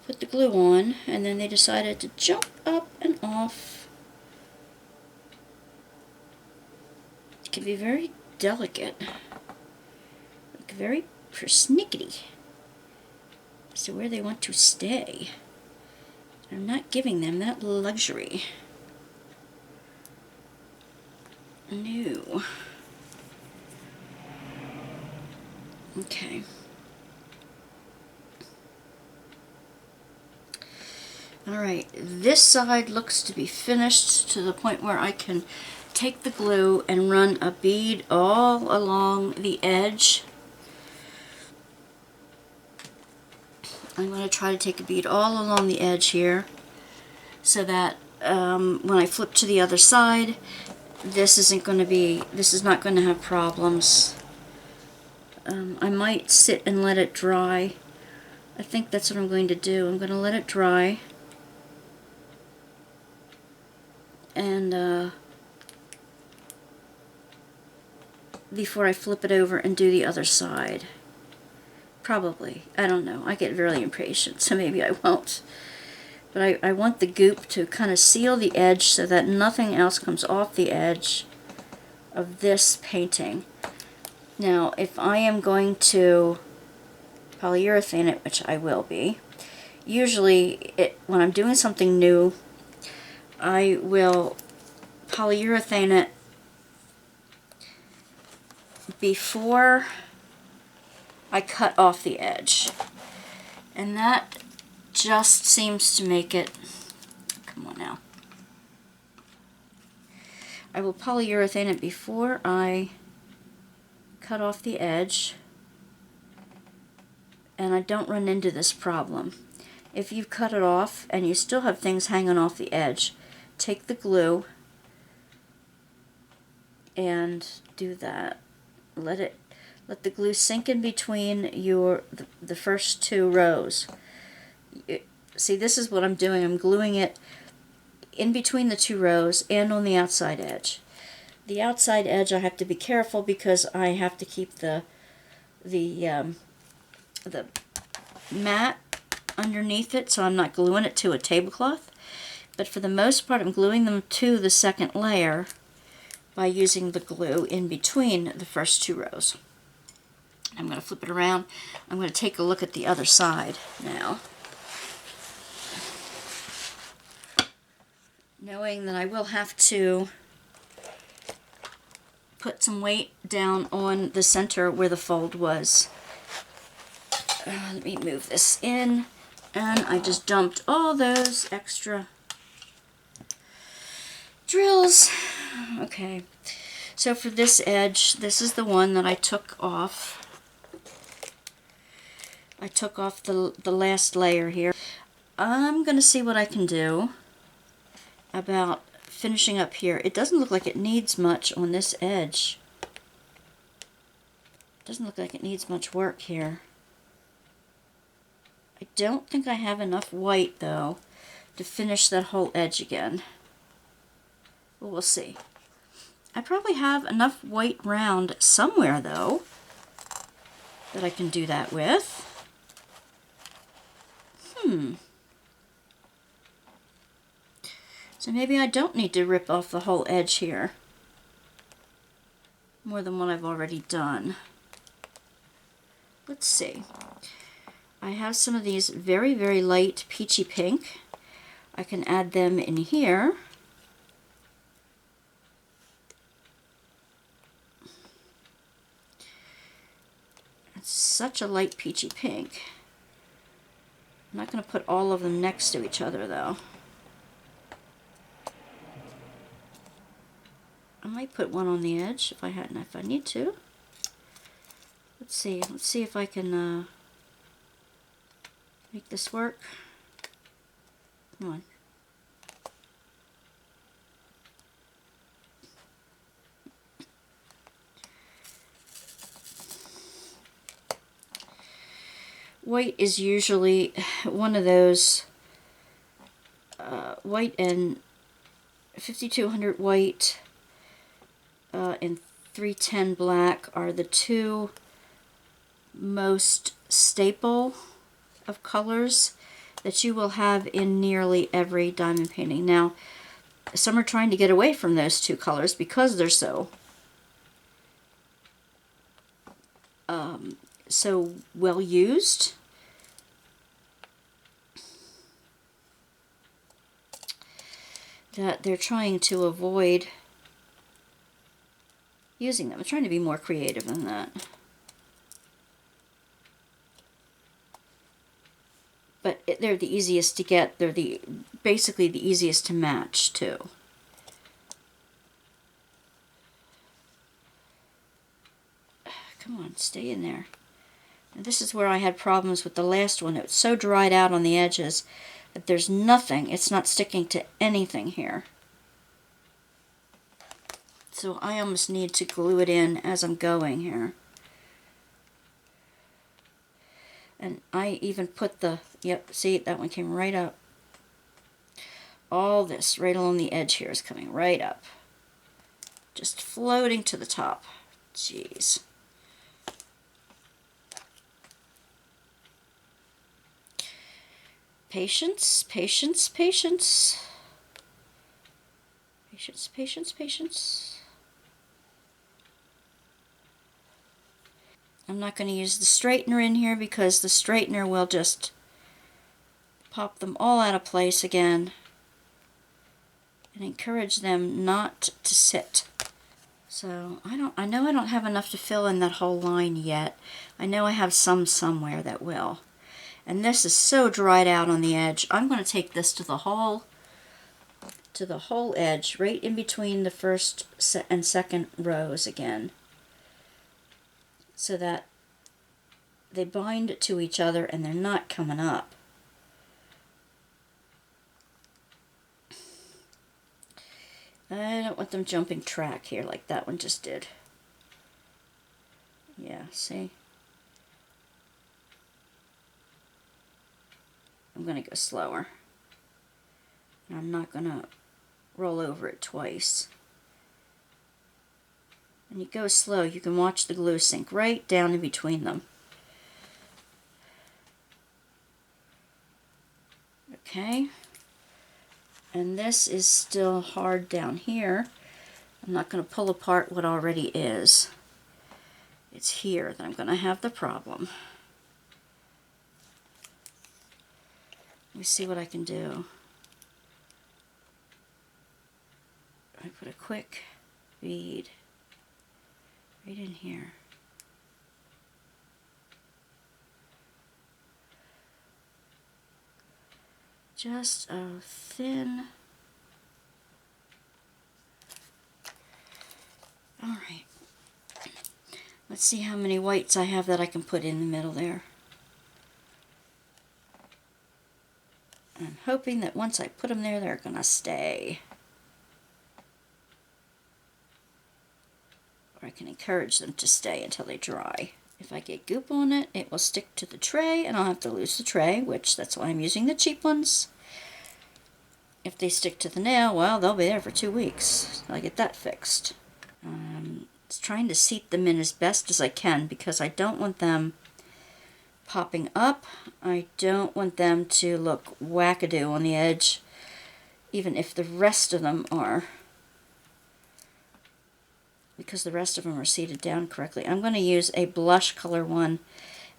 put the glue on, and then they decided to jump up and off. It can be very delicate, like very persnickety as to where they want to stay. I'm not giving them that luxury. No. Okay. Alright, this side looks to be finished to the point where I can take the glue and run a bead all along the edge. I'm going to try to take a bead all along the edge here so that when I flip to the other side, this is not going to have problems. I might sit and let it dry. I think that's what I'm going to do. I'm going to let it dry. And before I flip it over and do the other side. Probably. I don't know. I get really impatient, so maybe I won't. But I want the goop to kind of seal the edge so that nothing else comes off the edge of this painting. Now, if I am going to polyurethane it, which I will be, usually when I'm doing something new, I will polyurethane it before I cut off the edge. And that just seems to make it, come on now. I will polyurethane it before I cut off the edge, and I don't run into this problem. If you've cut it off and you still have things hanging off the edge, take the glue and do that. Let the glue sink in between the first two rows. See, this is what I'm doing. I'm gluing it in between the two rows and on the outside edge. The outside edge I have to be careful because I have to keep the mat underneath it, so I'm not gluing it to a tablecloth. But for the most part, I'm gluing them to the second layer by using the glue in between the first two rows. I'm going to flip it around. I'm going to take a look at the other side now, knowing that I will have to put some weight down on the center where the fold was. Let me move this in, and I just dumped all those extra drills. Okay, so for this edge, this is the one that I took off. I took off the last layer here. I'm going to see what I can do about finishing up here. It doesn't look like it needs much on this edge. Doesn't look like it needs much work here. I don't think I have enough white, though, to finish that whole edge again. But we'll see. I probably have enough white round somewhere, though, that I can do that with. So maybe I don't need to rip off the whole edge here, more than what I've already done. Let's see. I have some of these very, very light peachy pink. I can add them in here. It's such a light peachy pink. I'm not going to put all of them next to each other, though. I might put one on the edge if I need to. Let's see if I can make this work. Come on. White is usually one of those, white and 5200 white and 310 black are the two most staple of colors that you will have in nearly every diamond painting. Now, some are trying to get away from those two colors because they're so well used. That they're trying to avoid using them. I'm trying to be more creative than that. But they're the easiest to get. They're basically the easiest to match too. Come on, stay in there. And this is where I had problems with the last one. It was so dried out on the edges that there's nothing. It's not sticking to anything here. So I almost need to glue it in as I'm going here. And I even put the, yep, see, that one came right up. All this right along the edge here is coming right up. Just floating to the top. Jeez. Patience, patience, patience. Patience, patience, patience. I'm not going to use the straightener in here because the straightener will just pop them all out of place again and encourage them not to sit. So I know I don't have enough to fill in that whole line yet. I know I have some somewhere that will. And this is so dried out on the edge. I'm going to take this to the whole edge, right in between the first and second rows again, so that they bind to each other and they're not coming up. I don't want them jumping track here like that one just did. Yeah, see? I'm going to go slower. And I'm not going to roll over it twice. When you go slow, you can watch the glue sink right down in between them. Okay. And this is still hard down here. I'm not going to pull apart what already is. It's here that I'm going to have the problem. Let me see what I can do. I put a quick bead right in here. Just a thin. All right. Let's see how many whites I have that I can put in the middle there. I'm hoping that once I put them there, they're going to stay. Or I can encourage them to stay until they dry. If I get goop on it, it will stick to the tray, and I'll have to lose the tray, which that's why I'm using the cheap ones. If they stick to the nail, well, they'll be there for 2 weeks. I'll get that fixed. Just trying to seat them in as best as I can because I don't want them popping up. I don't want them to look wackadoo on the edge, even if the rest of them are, because the rest of them are seated down correctly. I'm going to use a blush color one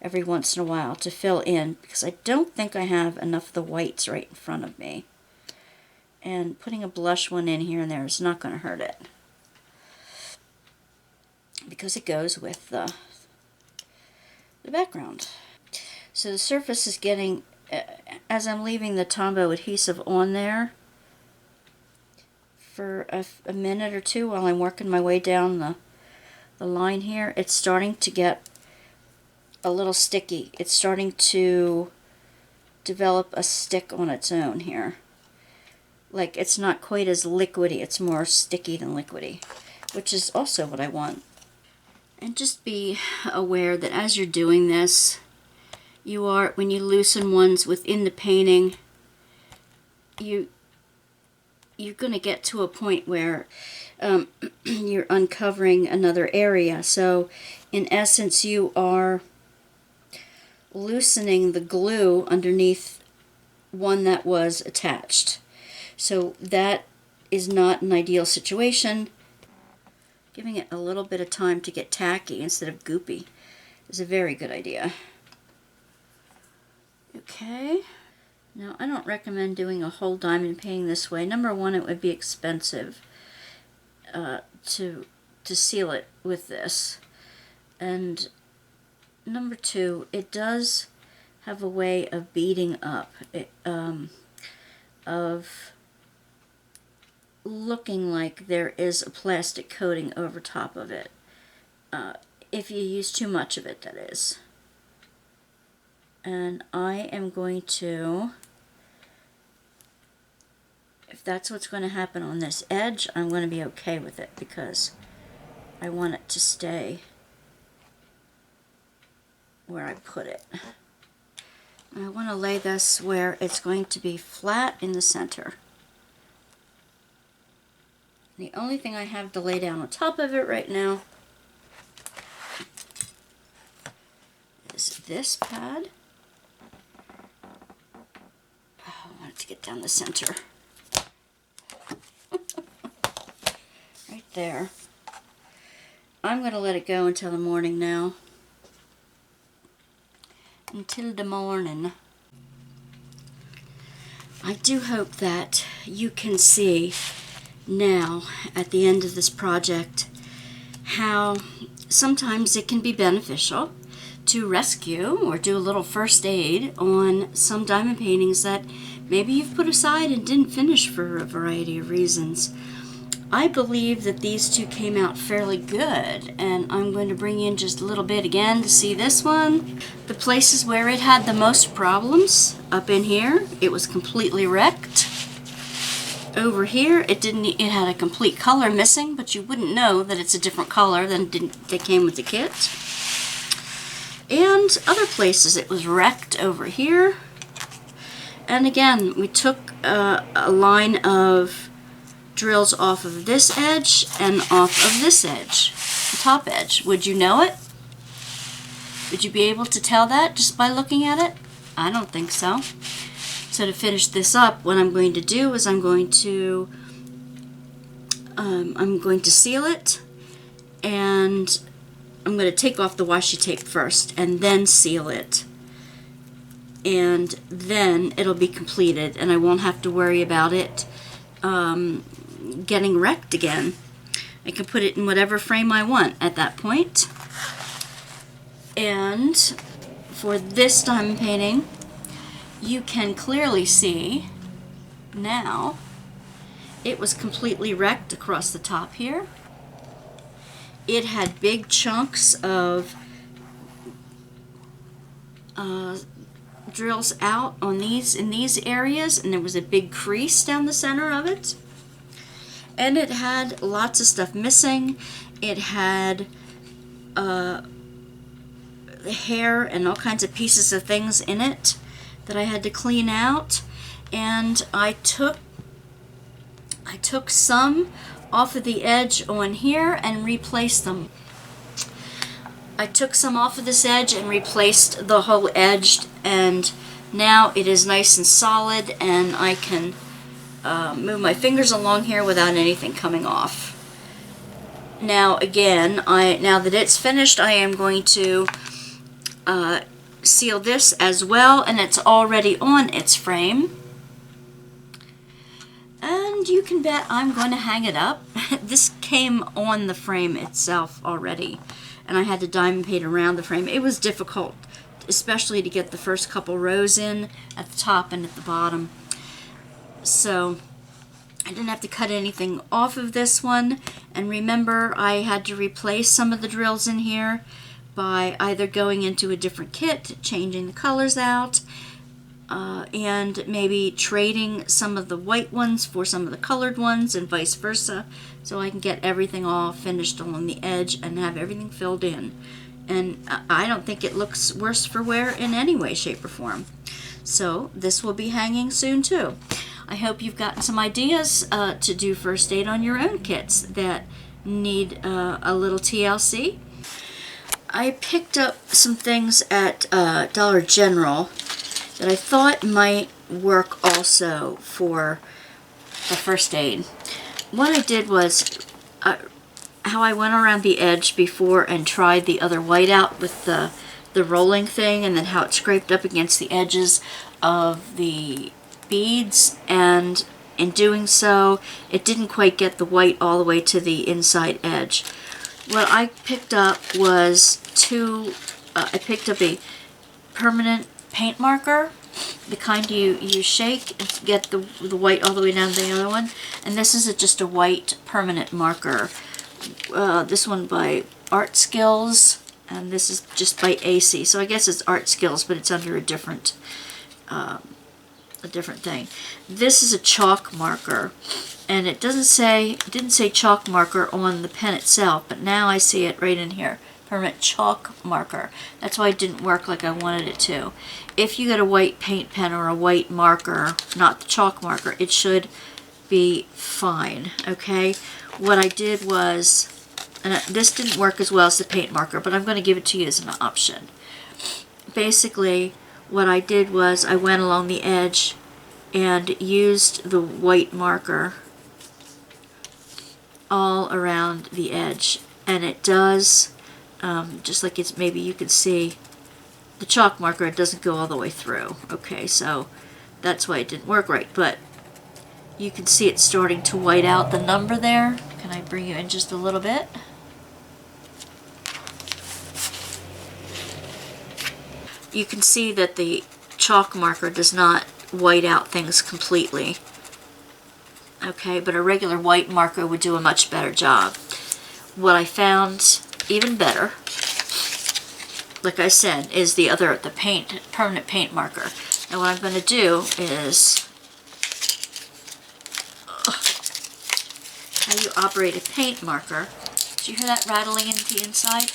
every once in a while to fill in because I don't think I have enough of the whites right in front of me. And putting a blush one in here and there is not going to hurt it because it goes with the background. So the surface is getting, as I'm leaving the Tombow adhesive on there for a minute or two while I'm working my way down the line here, it's starting to get a little sticky. It's starting to develop a stick on its own here. Like it's not quite as liquidy, it's more sticky than liquidy, which is also what I want. And just be aware that as you're doing this, you are, when you loosen ones within the painting, you're going to get to a point where you're uncovering another area. So in essence, you are loosening the glue underneath one that was attached. So that is not an ideal situation. Giving it a little bit of time to get tacky instead of goopy is a very good idea. Okay. Now, I don't recommend doing a whole diamond painting this way. Number one, it would be expensive to seal it with this. And number two, it does have a way of beading up, of looking like there is a plastic coating over top of it. If you use too much of it, that is. And I am going to, if that's what's going to happen on this edge, I'm going to be okay with it because I want it to stay where I put it. I want to lay this where it's going to be flat in the center. The only thing I have to lay down on top of it right now is this pad. Oh, I want it to get down the center. Right there. I'm going to let it go until the morning now. Until the morning. I do hope that you can see now at the end of this project how sometimes it can be beneficial to rescue or do a little first aid on some diamond paintings that maybe you've put aside and didn't finish for a variety of reasons. I believe that these two came out fairly good, and I'm going to bring in just a little bit again to see this one. The places where it had the most problems, up in here, it was completely wrecked. Over here, it had a complete color missing, but you wouldn't know that it's a different color than that came with the kit. And other places, it was wrecked over here. And again, we took a line of drills off of this edge and off of this edge, the top edge. Would you know it? Would you be able to tell that just by looking at it? I don't think so. So to finish this up, what I'm going to do is I'm going to seal it, and I'm going to take off the washi tape first and then seal it. And then it'll be completed, and I won't have to worry about it getting wrecked again. I can put it in whatever frame I want at that point. And for this diamond painting, you can clearly see now it was completely wrecked across the top here. It had big chunks of drills out on in these areas, and there was a big crease down the center of it. And it had lots of stuff missing. It had hair and all kinds of pieces of things in it that I had to clean out. And I took some off of the edge on here and replaced them. I took some off of this edge and replaced the whole edge, and now it is nice and solid, and I can move my fingers along here without anything coming off. Now again, now that it's finished, I am going to seal this as well, and it's already on its frame. And you can bet I'm going to hang it up. This came on the frame itself already, and I had to diamond paint around the frame. It was difficult, especially to get the first couple rows in at the top and at the bottom. So I didn't have to cut anything off of this one. And remember, I had to replace some of the drills in here by either going into a different kit, changing the colors out, and maybe trading some of the white ones for some of the colored ones, and vice versa, so I can get everything all finished along the edge and have everything filled in. And I don't think it looks worse for wear in any way, shape, or form. So this will be hanging soon too. I hope you've gotten some ideas to do first aid on your own kits that need a little TLC. I picked up some things at Dollar General that I thought might work also for the first aid. What I did was how I went around the edge before and tried the other white out with the rolling thing, and then how it scraped up against the edges of the beads, and in doing so it didn't quite get the white all the way to the inside edge. What I picked up was I picked up a permanent paint marker, the kind you shake and get the white all the way down to the other one, and this is just a white permanent marker. This one by Art Skills, and this is just by AC. So I guess it's Art Skills, but it's under a different thing. This is a chalk marker, and it didn't say chalk marker on the pen itself, but now I see it right in here. Permanent chalk marker. That's why it didn't work like I wanted it to. If you get a white paint pen or a white marker, not the chalk marker, it should be fine. Okay. What I did was, and this didn't work as well as the paint marker, but I'm going to give it to you as an option. Basically, what I did was I went along the edge and used the white marker all around the edge, and it does, just like it's, maybe you can see the chalk marker, it doesn't go all the way through. Okay, so that's why it didn't work right, but you can see it starting to white out the number there. Can I bring you in just a little bit? you can see that the chalk marker does not white out things completely. Okay, but a regular white marker would do a much better job. What I found even better, like I said, is the permanent paint marker. And what I'm going to do is, how you operate a paint marker. Do you hear that rattling into the inside?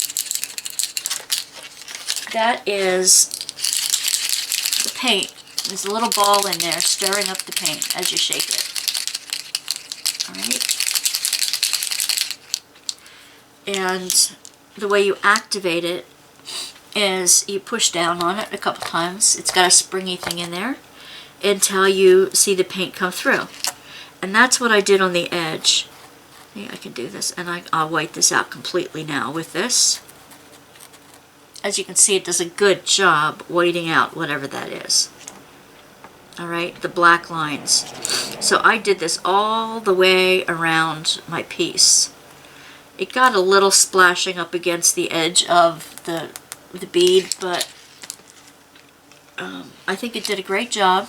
That is the paint. There's a little ball in there stirring up the paint as you shake it. Alright? And the way you activate it is you push down on it a couple times. It's got a springy thing in there until you see the paint come through. And that's what I did on the edge. Yeah, I can do this, and I'll white this out completely now with this. As you can see, it does a good job whiting out whatever that is. Alright, the black lines. So I did this all the way around my piece. It got a little splashing up against the edge of the bead, but I think it did a great job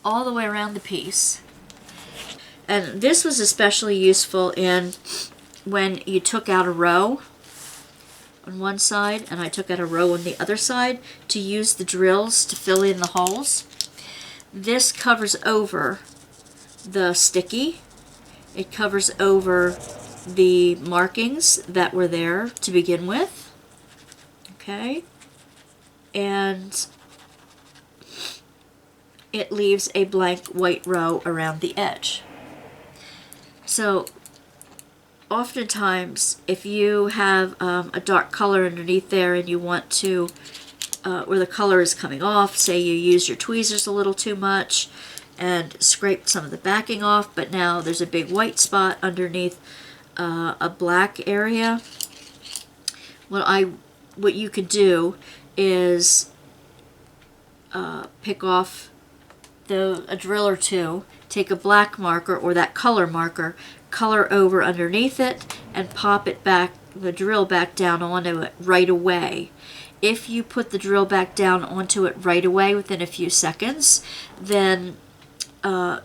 all the way around the piece. And this was especially useful in when you took out a row on one side and I took out a row on the other side to use the drills to fill in the holes. This covers over the sticky. It covers over the markings that were there to begin with. Okay? And it leaves a blank white row around the edge. So oftentimes if you have a dark color underneath there and you want to, where the color is coming off, say you use your tweezers a little too much and scraped some of the backing off, but now there's a big white spot underneath a black area, what you could do is pick off a drill or two, take a black marker or that color marker, color over underneath it, and pop it back, the drill back down onto it right away. If you put the drill back down onto it right away within a few seconds, then the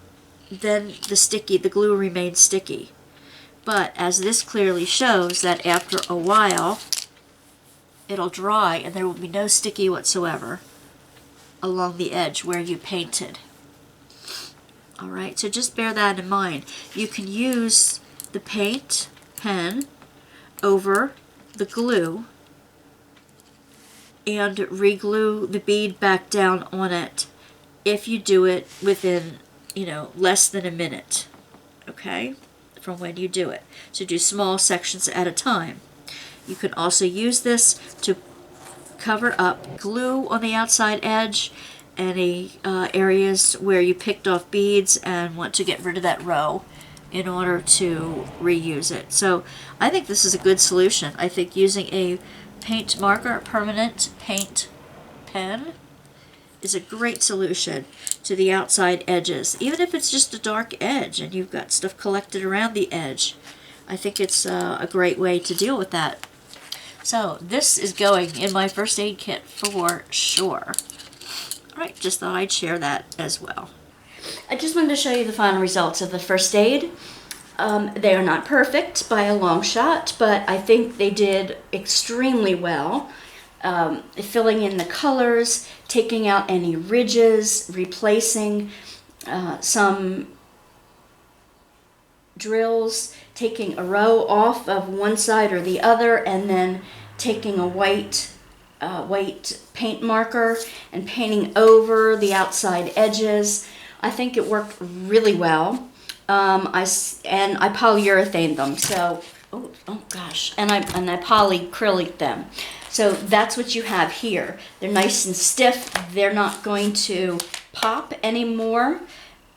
glue remains sticky. But as this clearly shows, that after a while it'll dry and there will be no sticky whatsoever along the edge where you painted. Alright, so just bear that in mind. You can use the paint pen over the glue and re-glue the bead back down on it if you do it within, less than a minute, okay, from when you do it. So do small sections at a time. You can also use this to cover up glue on the outside edge, any areas where you picked off beads and want to get rid of that row in order to reuse it. So I think this is a good solution. I think using a paint marker, a permanent paint pen, is a great solution to the outside edges. Even if it's just a dark edge and you've got stuff collected around the edge, I think it's a great way to deal with that. So this is going in my first aid kit for sure. Alright, just thought I'd share that as well. I just wanted to show you the final results of the first aid. They are not perfect by a long shot, but I think they did extremely well. Filling in the colors, taking out any ridges, replacing some drills, taking a row off of one side or the other, and then taking a white paint marker and painting over the outside edges. I think it worked really well. I polyurethane them, so oh gosh, and I polyacrylic them. So that's what you have here. They're nice and stiff. They're not going to pop anymore.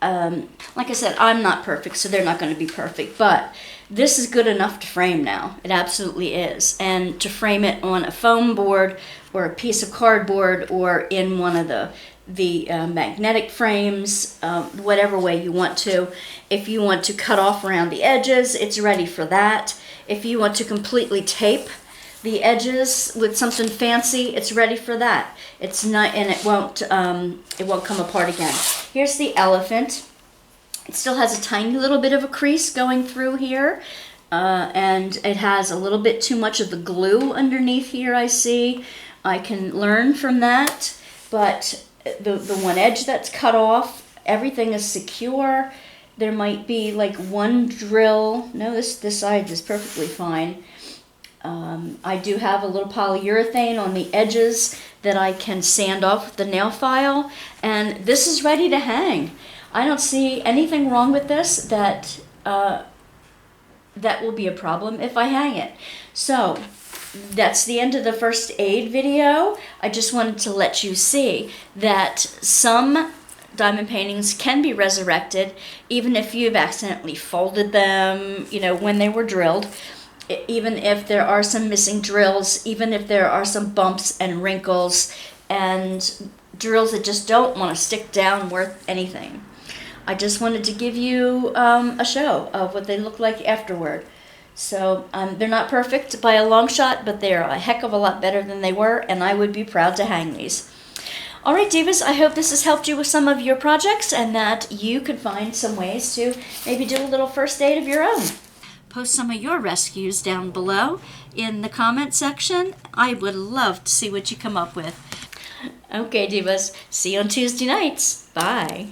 Like I said, I'm not perfect, so they're not going to be perfect, but this is good enough to frame now. It absolutely is. And to frame it on a foam board or a piece of cardboard or in one of the magnetic frames, whatever way you want to. If you want to cut off around the edges, it's ready for that. If you want to completely tape the edges with something fancy, it's ready for that. It's not, and it won't come apart again. Here's the elephant. It still has a tiny little bit of a crease going through here, and it has a little bit too much of the glue underneath here, I see. I can learn from that, but the one edge that's cut off, everything is secure. There might be like one drill. No, this side is perfectly fine. I do have a little polyurethane on the edges that I can sand off with the nail file, and this is ready to hang. I don't see anything wrong with this that will be a problem if I hang it. So that's the end of the first aid video. I just wanted to let you see that some diamond paintings can be resurrected even if you've accidentally folded them, when they were drilled. Even if there are some missing drills, even if there are some bumps and wrinkles and drills that just don't want to stick down worth anything. I just wanted to give you a show of what they look like afterward. So they're not perfect by a long shot, but they're a heck of a lot better than they were, and I would be proud to hang these. All right, Divas, I hope this has helped you with some of your projects and that you could find some ways to maybe do a little first aid of your own. Post some of your rescues down below in the comment section. I would love to see what you come up with. Okay, Divas, see you on Tuesday nights. Bye.